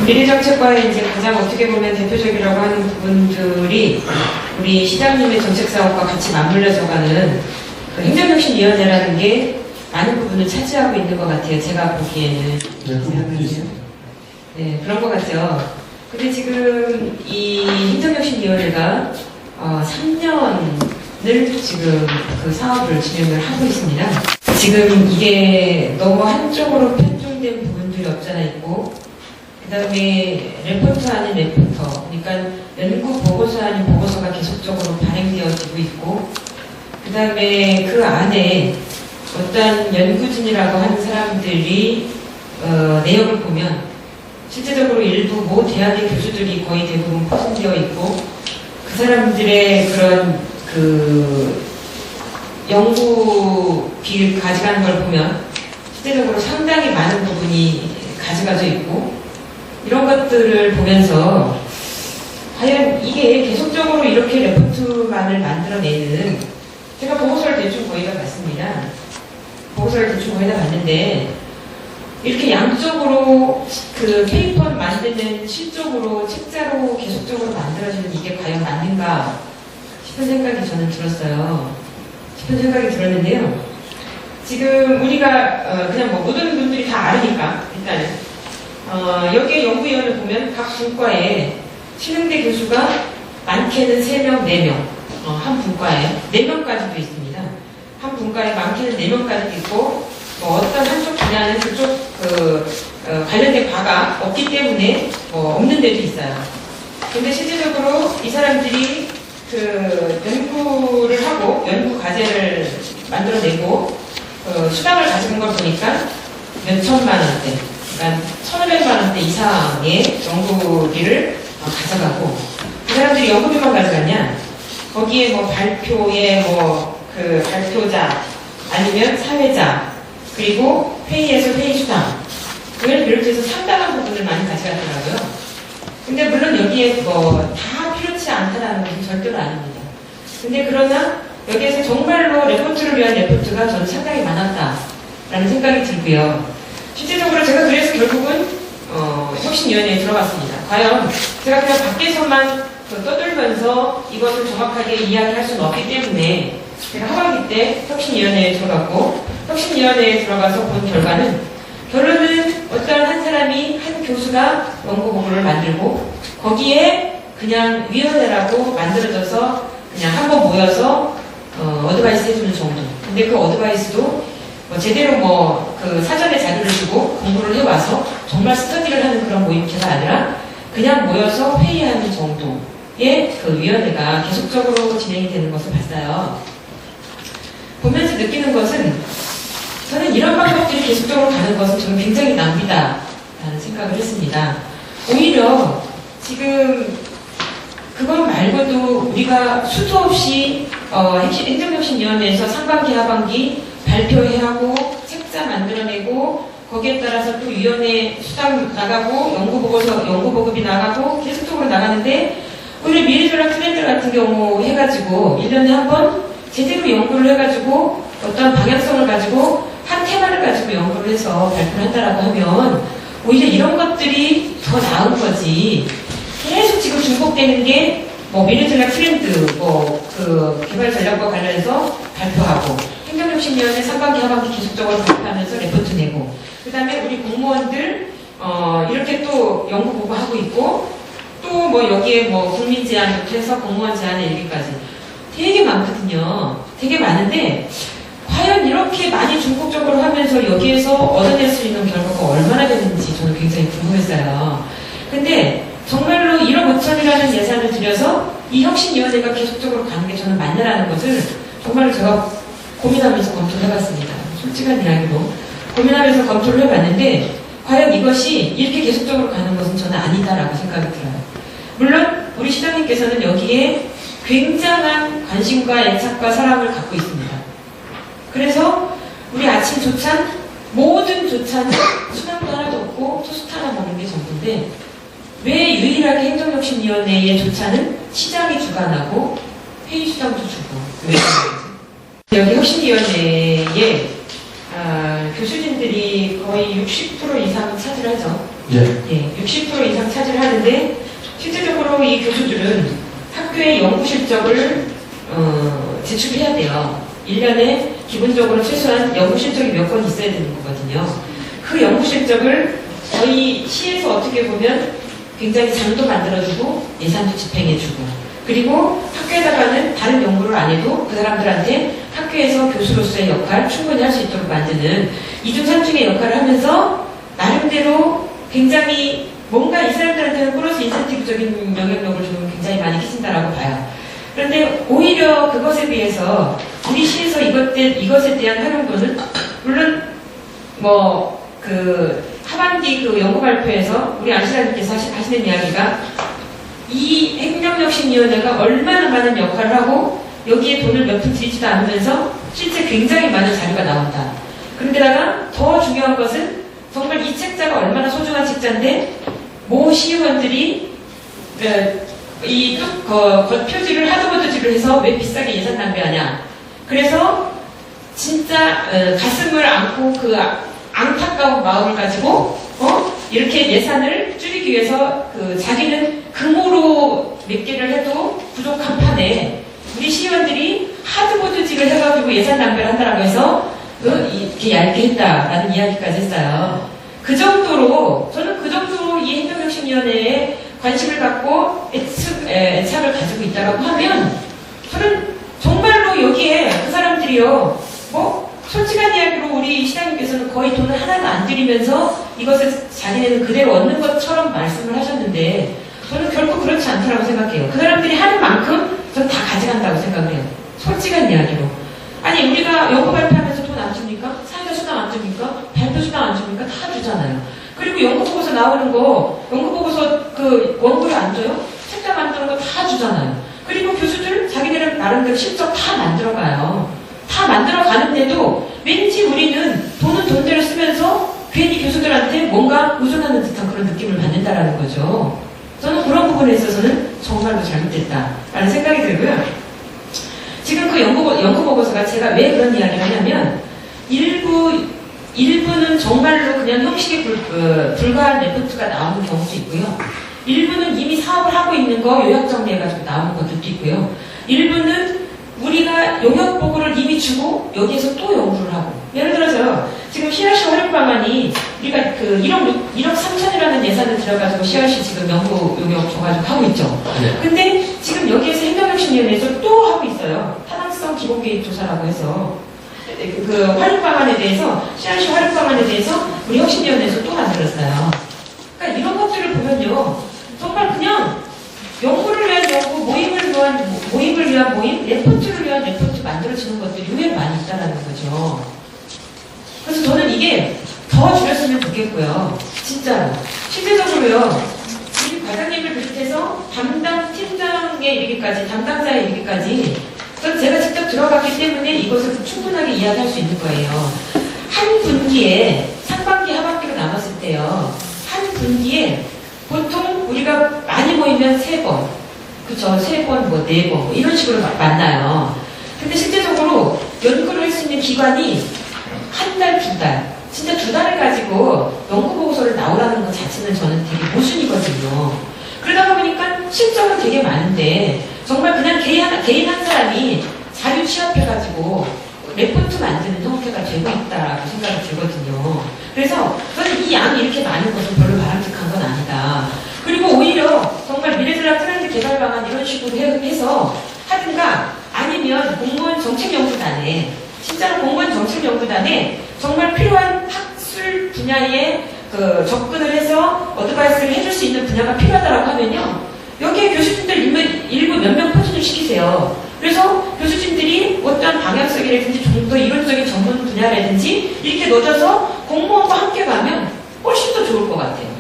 미래정책과의 이제 가장 어떻게 보면 대표적이라고 하는 부분들이 우리 시장님의 정책사업과 같이 맞물려져가는 그 행정혁신위원회라는 게 많은 부분을 차지하고 있는 것 같아요. 제가 보기에는. 네, 그런 것 같죠. 근데 지금 이 행정혁신위원회가 3년을 지금 그 사업을 진행을 하고 있습니다. 지금 이게 너무 한쪽으로 편중된 부분들이 없잖아 있고, 그 다음에 레포트 아닌 레포터, 그러니까 연구 보고서 아닌 보고서가 계속적으로 발행되어지고 있고, 그 다음에 그 안에 어떤 연구진이라고 하는 사람들이 내역을 보면 실제적으로 일부 모 대학의 교수들이 거의 대부분 포진되어 있고, 그 사람들의 그런 그 연구비 가져가는 걸 보면 실제적으로 상당히 많은 부분이 가져가져 있고, 이런 것들을 보면서 과연 이게 계속적으로 이렇게 레포트만을 만들어내는, 제가 보고서를 대충 거의 다 봤습니다. 보고서를 대충 거의 다 봤는데 이렇게 양쪽으로 그 페이퍼를 만드는 실적으로 책자로 계속적으로 만들어지는 이게 과연 맞는가 싶은 생각이 저는 들었어요. 싶은 생각이 들었는데요. 지금 우리가 그냥 뭐 모든 분들이 다 아르니까 일단은 여기에 연구위원을 보면 각 분과에 신흥대 교수가 많게는 3명, 4명, 한 분과에 4명까지도 있습니다. 한 분과에 많게는 4명까지도 있고, 어떤 한쪽 분야는 그쪽 관련된 바가 없기 때문에 없는 데도 있어요. 근데 실질적으로 이 사람들이 그 연구를 하고 연구 과제를 만들어내고 수당을 가지는 걸 보니까 몇 천만 원대, 그러니까 1,500만 원대 이상의 연구비를 가져가고, 그 사람들이 연구비만 가져갔냐? 거기에 뭐 발표에 그 발표자 아니면 사회자 그리고 회의에서 회의 수당 그걸 비롯해서 상당한 부분을 많이 가져갔더라고요. 근데 물론 여기에 다 필요치 않다라는 것은 절대로 아닙니다. 근데 그러나 여기에서 정말로 레포트를 위한 레포트가 저는 상당히 많았다라는 생각이 들고요. 실질적으로 제가 그래서 결국은 혁신위원회에 들어갔습니다. 과연 제가 그냥 밖에서만 떠들면서 이것을 정확하게 이야기할 수는 없기 때문에 제가 하반기 때 혁신위원회에 들어갔고, 혁신위원회에 들어가서 본 결론은 어떤 한 사람이, 한 교수가 연구보고를 만들고 거기에 그냥 위원회라고 만들어져서 그냥 한번 모여서 어드바이스 해주는 정도. 근데 그 어드바이스도 제대로 그 사전에 자료를 주고 공부를 해와서 정말 스터디를 하는 그런 모임체가 아니라 그냥 모여서 회의하는 정도의 그 위원회가 계속적으로 진행이 되는 것을 봤어요. 보면서 느끼는 것은, 저는 이런 방법들이 계속적으로 가는 것은 저는 굉장히 낭비다라는 생각을 했습니다. 오히려 지금 그것 말고도 우리가 수도 없이 행정혁신위원회에서 상반기 하반기 발표해야 하고 책자 만들어내고 거기에 따라서 또 위원회 수당 나가고 연구보급이 나가고 계속적으로 나가는데, 오히려 미래전략 트렌드 같은 경우 해가지고 1년에 한 번 제대로 연구를 해가지고 어떤 방향성을 가지고 한 테마를 가지고 연구를 해서 발표를 한다라고 하면 오히려 이런 것들이 더 나은 거지. 계속 지금 중복되는 게 미래전략 트렌드, 그 개발 전략과 관련해서 발표하고, 행정혁신위원회 상반기 하반기 계속적으로 발표하면서 레포트 내고, 그 다음에 우리 공무원들 이렇게 또 연구 보고하고 있고, 또 여기에 국민 제안부터 해서 공무원 제안에 이르기까지 되게 많거든요. 되게 많은데 과연 이렇게 많이 중복적으로 하면서 여기에서 얻어낼 수 있는 결과가 얼마나 되는지 저는 굉장히 궁금했어요. 근데 정말로 1억 5천이라는 예산을 들여서 이 혁신위원회가 계속적으로 가는 게 저는 맞냐라는 것을 정말로 제가 고민하면서 검토를 해봤습니다. 솔직한 이야기로 고민하면서 검토를 해봤는데 과연 이것이 이렇게 계속적으로 가는 것은 저는 아니다라고 생각이 들어요. 물론 우리 시장님께서는 여기에 굉장한 관심과 애착과 사랑을 갖고 있습니다. 그래서 우리 아침 조찬, 모든 조찬은 수당도 하나도 없고 토스트 하나 먹는 게 전부인데, 왜 유일하게 행정혁신위원회의 조찬은 시장이 주관하고 회의 수당도 주고, 왜 그런지. 여기 혁신위원회에 교수진들이 거의 60% 이상은 차지하죠. 예. 네, 60% 이상 차지를 하는데 실제적으로 이 교수들은 학교의 연구 실적을 제출해야 돼요. 1년에 기본적으로 최소한 연구 실적이 몇 건 있어야 되는 거거든요. 그 연구 실적을 저희 시에서 어떻게 보면 굉장히 장도 만들어주고 예산도 집행해주고 그리고 학교에다가는 다른 연구를 안 해도 그 사람들한테 학교에서 교수로서의 역할 충분히 할 수 있도록 만드는 이중 삼중의 역할을 하면서 나름대로 굉장히 뭔가 이 사람들한테는 플러스 인센티브적인 영향력을 좀 굉장히 많이 끼친다라고 봐요. 그런데 오히려 그것에 비해서 우리 시에서 이것에 대한 활용도는 물론 하반기 그 연구 발표에서 우리 안시라님께서 하시는 이야기가 이 행정혁신위원회가 얼마나 많은 역할을 하고 여기에 돈을 몇 푼 들이지도 않으면서 실제 굉장히 많은 자료가 나온다. 그런데다가 더 중요한 것은 정말 이 책자가 얼마나 소중한 책자인데 모 시의원들이 이 표지를 하드보드지를 해서 왜 비싸게 예산 낭비하냐. 그래서 진짜 가슴을 안고 그 안타까운 마음을 가지고 이렇게 예산을 줄이기 위해서 자기는 금으로 몇 개를 해도 부족한 판에 우리 시의원들이 하드보드직을 해가지고 예산 낭비를 한다라고 해서 이렇게 얇게 했다라는 이야기까지 했어요. 그 정도로 저는 그 정도로 이 행정혁신위원회에 관심을 갖고 애착을 가지고 있다라고 하면 저는 정말로 여기에 그 사람들이요 솔직한 이야기로 우리 시장님께서는 거의 돈을 하나도 안 들이면서 이것을 자기네는 그대로 얻는 것처럼 말씀을 하셨는데 저는 결코 그렇지 않다고 생각해요. 그 사람들이 하는 만큼 저는 다 가져간다고 생각을 해요. 솔직한 이야기로. 아니 우리가 연구 발표하면서 돈 안 줍니까? 사회자 수당 안 줍니까? 발표 수당 안 줍니까? 다 주잖아요. 그리고 연구보고서 나오는 거 연구보고서 원고를 안 줘요? 책자 만드는 거 다 주잖아요. 그리고 교수들 자기네는 나름대로 실적 다 만들어가요. 다 만들어가는데도 왠지 우리는 돈은 돈대로 쓰면서 괜히 교수들한테 뭔가 의존하는 듯한 그런 느낌을 받는다라는 거죠. 저는 그런 부분에 있어서는 정말로 잘못됐다라는 생각이 들고요. 지금 그 연구보고서가 제가 왜 그런 이야기를 하냐면 일부는 정말로 그냥 형식에 불과한 레포트가 나오는 경우도 있고요. 일부는 이미 사업을 하고 있는 거 요약 정리해가지고 나오는 것들도 있고요. 일부는 우리가 용역 보고를 이미 주고 여기에서 또 연구를 하고 예를 들어서 지금 CRC 활용 방안이 우리가 1억 3천이라는 예산을 들여가지고 CRC 지금 연구 용역 줘가지고 하고 있죠. 네. 근데 지금 여기에서 행정혁신위원회에서 또 하고 있어요. 타당성 기본계획 조사라고 해서 그 활용 방안에 대해서 CRC 활용 방안에 대해서 우리 혁신위원회에서 또 만들었어요. 그러니까 이런 것들을 보면요 정말 그냥 연구를 위한 연구, 모임을 위한 모임, 레포트를 위한 레포트 만들어지는 것들이 의외로 많이 있다는 거죠. 그래서 저는 이게 더 줄였으면 좋겠고요. 진짜로. 실제적으로요, 우리 과장님을 비롯해서 담당 팀장에 이르기까지, 담당자에 이르기까지, 전 제가 직접 들어갔기 때문에 이것을 충분하게 이야기할 수 있는 거예요. 한 분기에, 상반기, 하반기로 나눴을 때요, 한 분기에 보통 우리가 많이 모이면 3번, 그쵸? 3번, 4번, 이런 식으로 만나요. 근데 실제적으로 연구를 할 수 있는 기관이 한 달, 2달, 진짜 2달을 가지고 연구보고서를 나오라는 것 자체는 저는 되게 모순이거든요. 그러다 보니까 실적은 되게 많은데, 정말 그냥 개인 한 사람이 자료 취합해가지고 레포트 만드는 형태가 되고 있다라고 생각이 들거든요. 그래서 저는 이 양이 이렇게 많은 것은 별로 바람직한 건 아니다. 그리고 오히려 정말 미래전략 트렌드 개발 방안 이런 식으로 해서 하든가 아니면 공무원 정책연구단에 진짜로 공무원 정책연구단에 정말 필요한 학술 분야에 접근을 해서 어드바이스를 해줄 수 있는 분야가 필요하다고 하면요. 여기에 교수님들 일부 몇 명 포진을 시키세요. 그래서 교수진들이 어떠한 방향성이라든지 좀 더 이론적인 전문 분야라든지 이렇게 넣어줘서 공무원과 함께 가면 훨씬 더 좋을 것 같아요.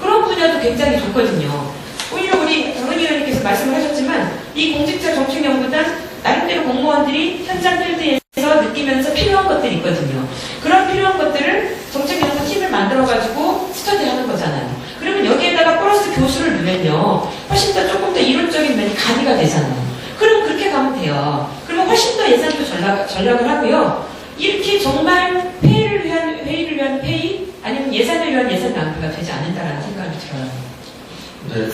그런 분야도 굉장히 좋거든요. 오히려 우리 강은희 의원님께서 말씀을 하셨지만 이 공직자 정책연구단 나름대로 공무원들이 현장 필드에서 느끼면서 필요한 것들이 있거든요. 그런 필요한 것들을 정책연구팀을 만들어가지고 스터디하는 거잖아요. 그러면 여기에다가 플러스 교수를 넣으면요. 훨씬 더 조금 더 이론적인 면이 가미가 되잖아요. 그럼 그렇게 가면 돼요. 그러면 훨씬 더 예산도 전략을 하고요. 이렇게 정말 회의를 위한 회의, 아니면 예산을 위한 예산 낭비가 되지 않는다라는 생각이 들어요. 네.